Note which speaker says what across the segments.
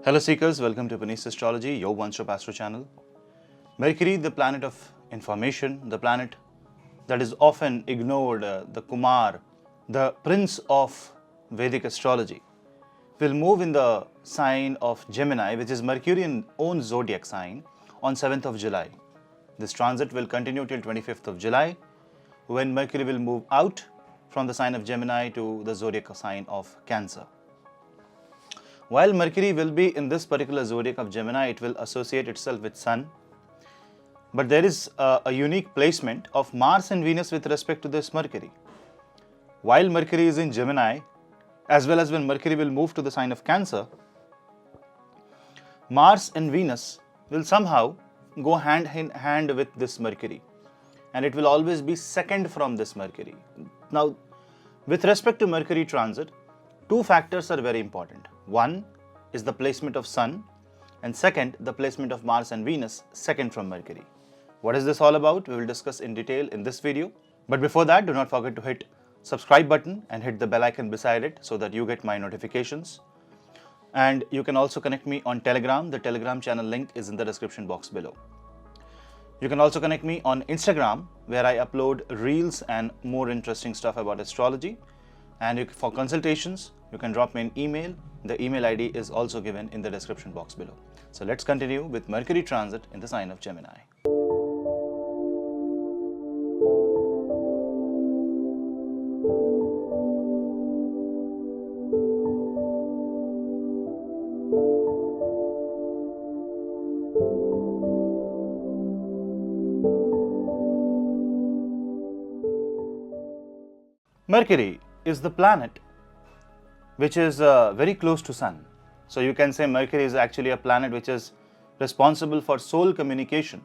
Speaker 1: Hello seekers, welcome to Punneit Astrology, your one-stop astro channel. Mercury, the planet of information, the planet that is often ignored, the Kumar, the prince of Vedic astrology, will move in the sign of Gemini, which is Mercurian own zodiac sign, on 7th of July. This transit will continue till 25th of July, when Mercury will move out from the sign of Gemini to the zodiac sign of Cancer. While Mercury will be in this particular zodiac of Gemini, it will associate itself with Sun. But there is a unique placement of Mars and Venus with respect to this Mercury. While Mercury is in Gemini, as well as when Mercury will move to the sign of Cancer, Mars and Venus will somehow go hand in hand with this Mercury. And it will always be second from this Mercury. Now, with respect to Mercury transit, two factors are very important. One is the placement of Sun, and second, the placement of Mars and Venus, second from Mercury. What is this all about? We will discuss in detail in this video. But before that, do not forget to hit subscribe button and hit the bell icon beside it so that you get my notifications. And you can also connect me on Telegram. The Telegram channel link is in the description box below. You can also connect me on Instagram, where I upload reels and more interesting stuff about astrology. And for consultations, you can drop me an email. The email ID is also given in the description box below. So let's continue with Mercury transit in the sign of Gemini. Mercury is the planet which is very close to Sun. So you can say Mercury is actually a planet which is responsible for soul communication.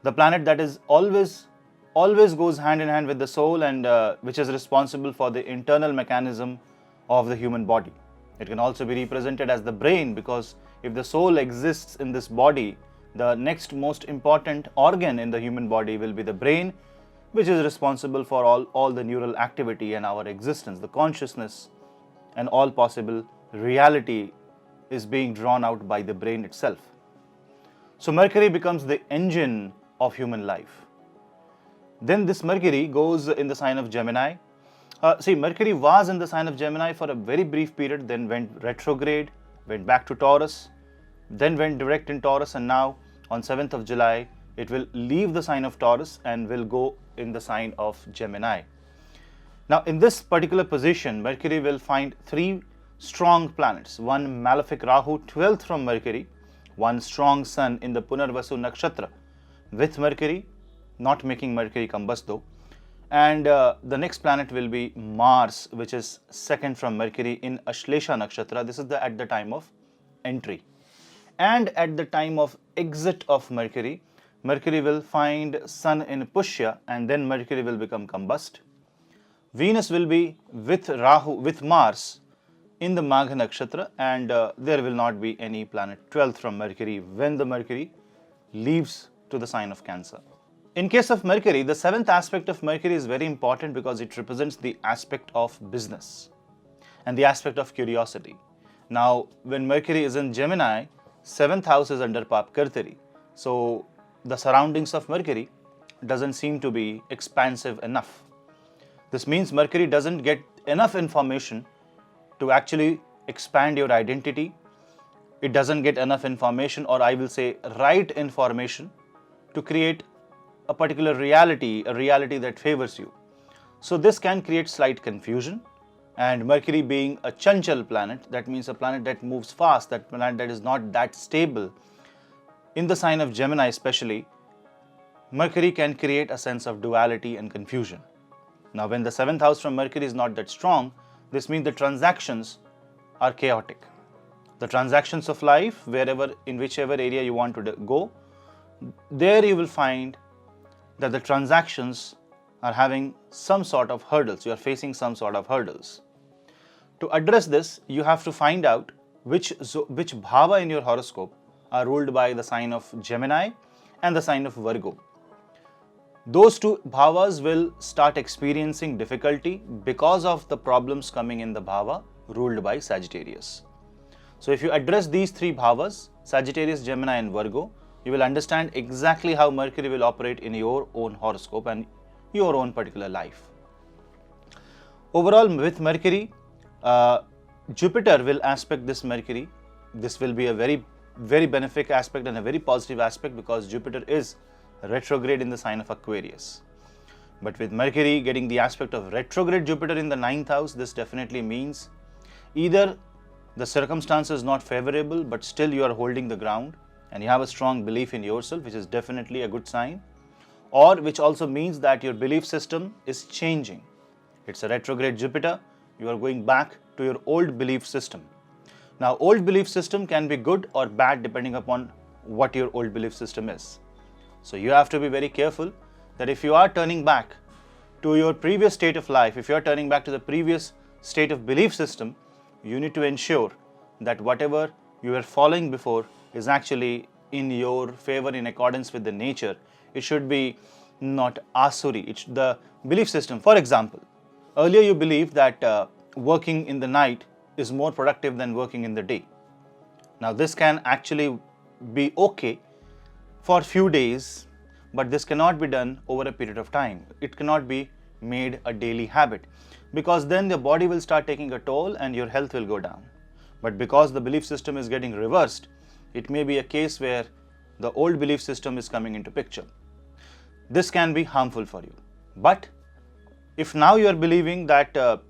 Speaker 1: The planet that is always goes hand in hand with the soul, and which is responsible for the internal mechanism of the human body. It can also be represented as the brain, because if the soul exists in this body, the next most important organ in the human body will be the brain, which is responsible for all the neural activity and our existence, the consciousness, and all possible reality is being drawn out by the brain itself. So Mercury becomes the engine of human life. Then this Mercury goes in the sign of Gemini. Mercury was in the sign of Gemini for a very brief period, then went retrograde, went back to Taurus, then went direct in Taurus, and now on 7th of July, it will leave the sign of Taurus and will go in the sign of Gemini. Now, in this particular position, Mercury will find three strong planets. One malefic Rahu, 12th from Mercury, one strong Sun in the Punarvasu nakshatra with Mercury, not making Mercury combust though. And the next planet will be Mars, which is second from Mercury in Ashlesha nakshatra. This is at the time of entry. And at the time of exit of Mercury, Mercury will find Sun in Pushya, and then Mercury will become combust. Venus will be with Mars in the Magha nakshatra, and there will not be any planet 12th from Mercury when the Mercury leaves to the sign of Cancer. In case of Mercury, the seventh aspect of Mercury is very important because it represents the aspect of business and the aspect of curiosity. Now, when Mercury is in Gemini, 7th house is under Pap Kartari. So the surroundings of Mercury doesn't seem to be expansive enough. This means Mercury doesn't get enough information to actually expand your identity. It doesn't get enough information, or I will say right information, to create a particular reality, a reality that favors you. So this can create slight confusion. And Mercury being a chanchal planet, that means a planet that moves fast, that planet that is not that stable, in the sign of Gemini especially, Mercury can create a sense of duality and confusion. Now, when the 7th house from Mercury is not that strong, this means the transactions are chaotic. The transactions of life, in whichever area you want to go, there you will find that the transactions are having some sort of hurdles. You are facing some sort of hurdles. To address this, you have to find out which bhava in your horoscope are ruled by the sign of Gemini and the sign of Virgo. those two bhavas will start experiencing difficulty because of the problems coming in the bhava ruled by Sagittarius. So if you address these three bhavas, Sagittarius, Gemini and Virgo, you will understand exactly how Mercury will operate in your own horoscope and your own particular life. Overall, with Mercury, Jupiter will aspect this Mercury. This will be a very, very benefic aspect and a very positive aspect because Jupiter is retrograde in the sign of Aquarius. But with Mercury getting the aspect of retrograde Jupiter in the 9th house, this definitely means either the circumstance is not favorable, but still you are holding the ground and you have a strong belief in yourself, which is definitely a good sign, or which also means that your belief system is changing. It's a retrograde Jupiter. You are going back to your old belief system. Now, old belief system can be good or bad depending upon what your old belief system is. So you have to be very careful that if you are turning back to your previous state of life, if you are turning back to the previous state of belief system, you need to ensure that whatever you were following before is actually in your favor, in accordance with the nature. It should be not asuri. It's the belief system. For example, earlier you believed that working in the night is more productive than working in the day. Now this can actually be okay for a few days, but this cannot be done over a period of time. It cannot be made a daily habit because then the body will start taking a toll and your health will go down. But because the belief system is getting reversed, it may be a case where the old belief system is coming into picture. This can be harmful for you. But if now you are believing that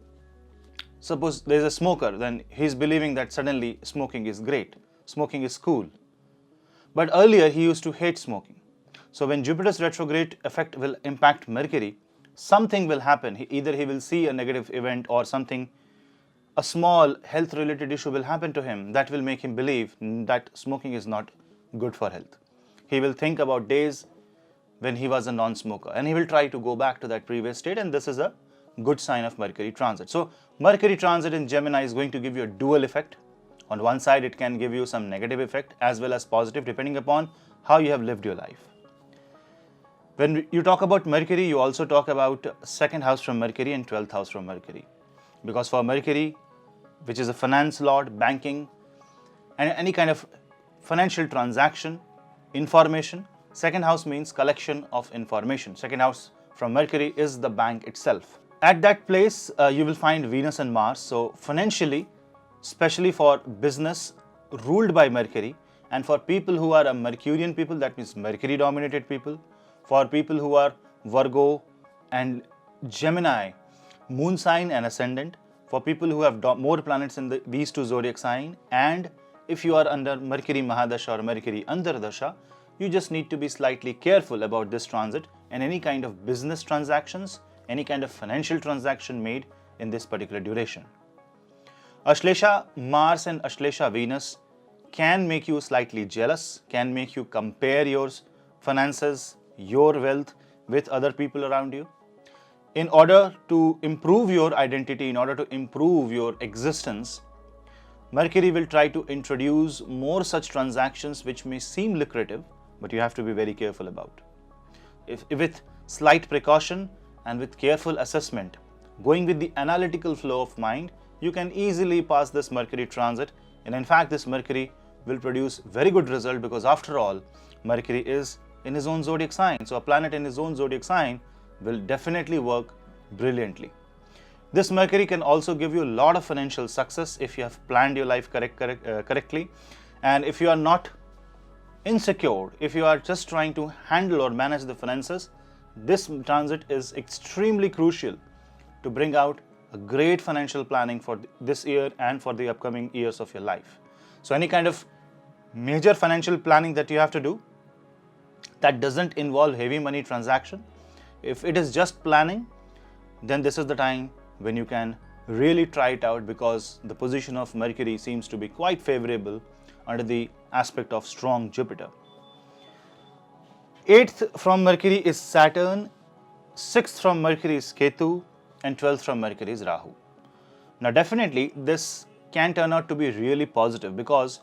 Speaker 1: suppose there is a smoker, then he is believing that suddenly smoking is great, smoking is cool. But earlier he used to hate smoking. So when Jupiter's retrograde effect will impact Mercury, something will happen. Either he will see a negative event or something, a small health related issue will happen to him that will make him believe that smoking is not good for health. He will think about days when he was a non-smoker and he will try to go back to that previous state, and this is a good sign of Mercury transit. So Mercury transit in Gemini is going to give you a dual effect. On one side, it can give you some negative effect as well as positive depending upon how you have lived your life. When you talk about Mercury, you also talk about second house from Mercury and 12th house from Mercury. Because for Mercury, which is a finance lord, banking, and any kind of financial transaction, information, second house means collection of information. Second house from Mercury is the bank itself. At that place, you will find Venus and Mars. So financially, especially for business ruled by Mercury, and for people who are a Mercurian people, that means Mercury dominated people, for people who are Virgo and Gemini, moon sign and ascendant, for people who have more planets in these two zodiac sign, and if you are under Mercury Mahadasha or Mercury Antardasha, you just need to be slightly careful about this transit and any kind of business transactions, any kind of financial transaction made in this particular duration. Ashlesha Mars and Ashlesha Venus can make you slightly jealous, can make you compare your finances, your wealth with other people around you. In order to improve your identity, in order to improve your existence, Mercury will try to introduce more such transactions which may seem lucrative, but you have to be very careful about. If with slight precaution and with careful assessment, going with the analytical flow of mind, you can easily pass this Mercury transit, and in fact this Mercury will produce very good result because after all Mercury is in his own zodiac sign. So a planet in his own zodiac sign will definitely work brilliantly. This Mercury can also give you a lot of financial success if you have planned your life correctly, and if you are not insecure, if you are just trying to handle or manage the finances, this transit is extremely crucial to bring out a great financial planning for this year and for the upcoming years of your life. So any kind of major financial planning that you have to do that doesn't involve heavy money transaction, if it is just planning, then this is the time when you can really try it out because the position of Mercury seems to be quite favorable under the aspect of strong Jupiter. 8th from Mercury is Saturn, 6th from Mercury is Ketu, and 12th from Mercury is Rahu. Now definitely this can turn out to be really positive because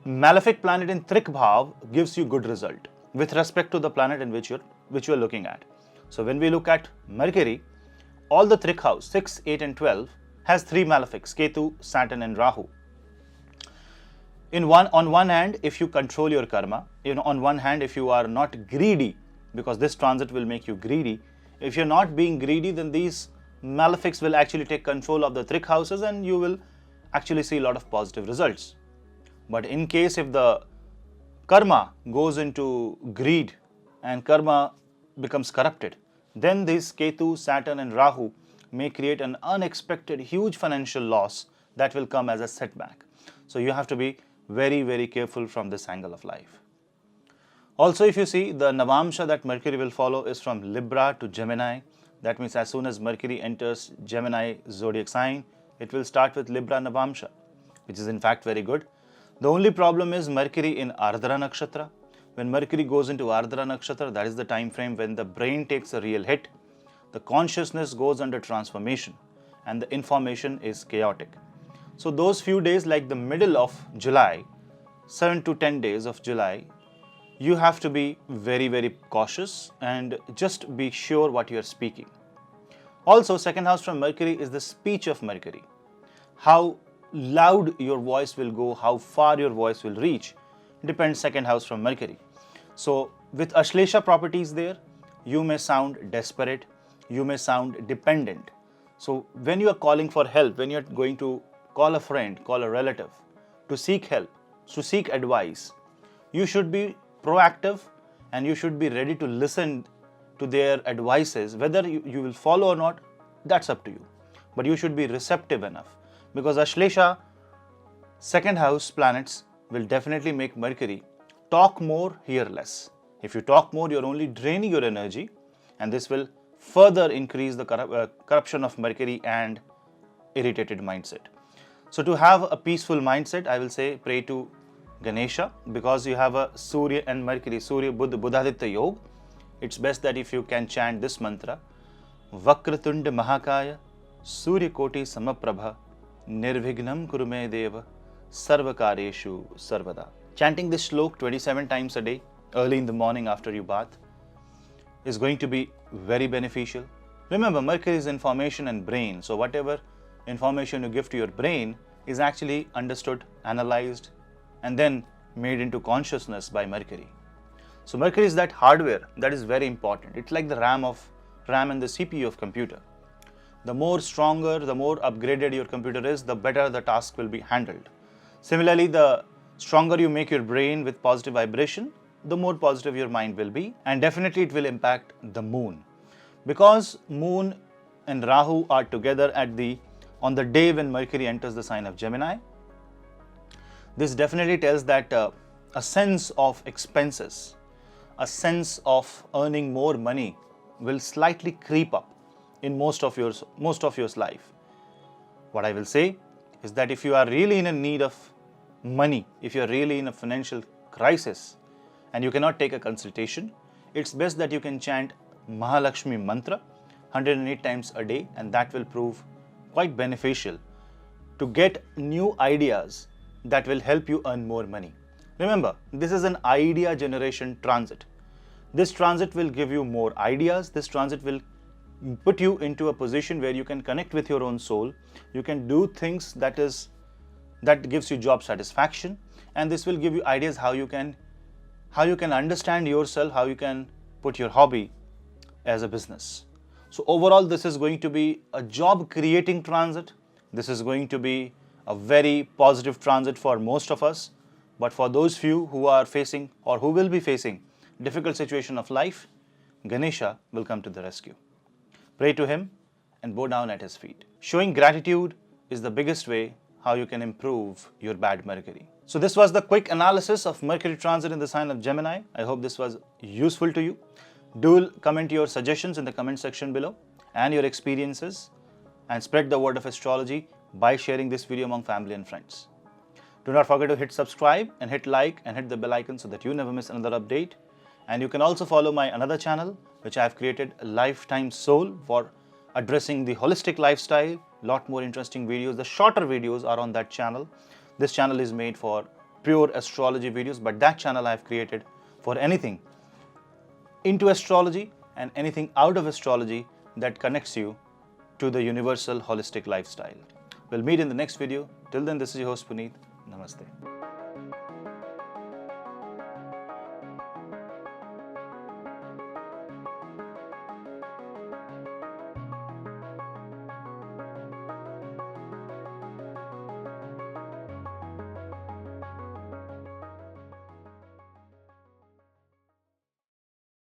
Speaker 1: malefic planet in Trik Bhav gives you good result with respect to the planet in which you're which we are looking at. So when we look at Mercury, all the Trik house 6, 8 and 12 has 3 malefics, Ketu, Saturn and Rahu. On one hand, if you control your karma, on one hand, if you are not greedy, because this transit will make you greedy, if you're not being greedy, then these malefics will actually take control of the Trik houses and you will actually see a lot of positive results. But in case if the karma goes into greed and karma becomes corrupted, then this Ketu, Saturn and Rahu may create an unexpected huge financial loss that will come as a setback. So you have to be very, very careful from this angle of life. Also, if you see, the Navamsha that Mercury will follow is from Libra to Gemini. That means as soon as Mercury enters Gemini zodiac sign, it will start with Libra Navamsha, which is in fact very good. The only problem is Mercury in Ardra Nakshatra. When Mercury goes into Ardra Nakshatra, that is the time frame when the brain takes a real hit, the consciousness goes under transformation and the information is chaotic. So those few days like the middle of July, 7 to 10 days of July, you have to be very, very cautious and just be sure what you are speaking. Also, second house from Mercury is the speech of Mercury. How loud your voice will go, how far your voice will reach, depends second house from Mercury. So with Ashlesha properties there, you may sound desperate, you may sound dependent. So when you are calling for help, when you are going to call a friend, call a relative, to seek help, to seek advice, you should be proactive and you should be ready to listen to their advices. Whether you will follow or not, that's up to you. But you should be receptive enough, because Ashlesha second house planets will definitely make Mercury talk more, hear less. If you talk more, you're only draining your energy, and this will further increase the corruption of Mercury and irritated mindset. So to have a peaceful mindset, I will say pray to Ganesha, because you have a Surya and Mercury, Surya Buddhaditya Yoga. It's best that if you can chant this mantra, Vakratunda Mahakaya, Surya Koti Samaprabha, Nirvignam Kurume Deva, Sarvakareshu Sarvada. Chanting this shlok 27 times a day, early in the morning after you bath, is going to be very beneficial. Remember, Mercury is information and brain, so whatever information you give to your brain is actually understood, analyzed, and then made into consciousness by Mercury. So Mercury is that hardware that is very important. It's like the RAM and the CPU of computer. The more stronger, the more upgraded your computer is, the better the task will be handled. Similarly, the stronger you make your brain with positive vibration, the more positive your mind will be, and definitely it will impact the moon. Because moon and Rahu are together on the day when Mercury enters the sign of Gemini, this definitely tells that a sense of expenses, a sense of earning more money will slightly creep up in most of your life. What I will say is that if you are really in a need of money, if you are really in a financial crisis and you cannot take a consultation, it's best that you can chant Mahalakshmi mantra 108 times a day, and that will prove quite beneficial to get new ideas that will help you earn more money. Remember, this is an idea generation transit. This transit will give you more ideas. This transit will put you into a position where you can connect with your own soul. You can do things that gives you job satisfaction, and this will give you ideas how you can understand yourself, how you can put your hobby as a business. So overall, this is going to be a job creating transit. This is going to be a very positive transit for most of us. But for those few who are facing or who will be facing difficult situation of life, Ganesha will come to the rescue. Pray to him and bow down at his feet. Showing gratitude is the biggest way how you can improve your bad Mercury. So this was the quick analysis of Mercury transit in the sign of Gemini. I hope this was useful to you. Do comment your suggestions in the comment section below and your experiences, and spread the word of astrology by sharing this video among family and friends. Do not forget to hit subscribe and hit like and hit the bell icon so that you never miss another update. And you can also follow my another channel which I have created, Lifetime Soul, for addressing the holistic lifestyle. Lot more interesting videos. The shorter videos are on that channel. This channel is made for pure astrology videos, but that channel I have created for anything into astrology and anything out of astrology that connects you to the universal holistic lifestyle. We'll meet in the next video. Till then, this is your host Puneet. Namaste.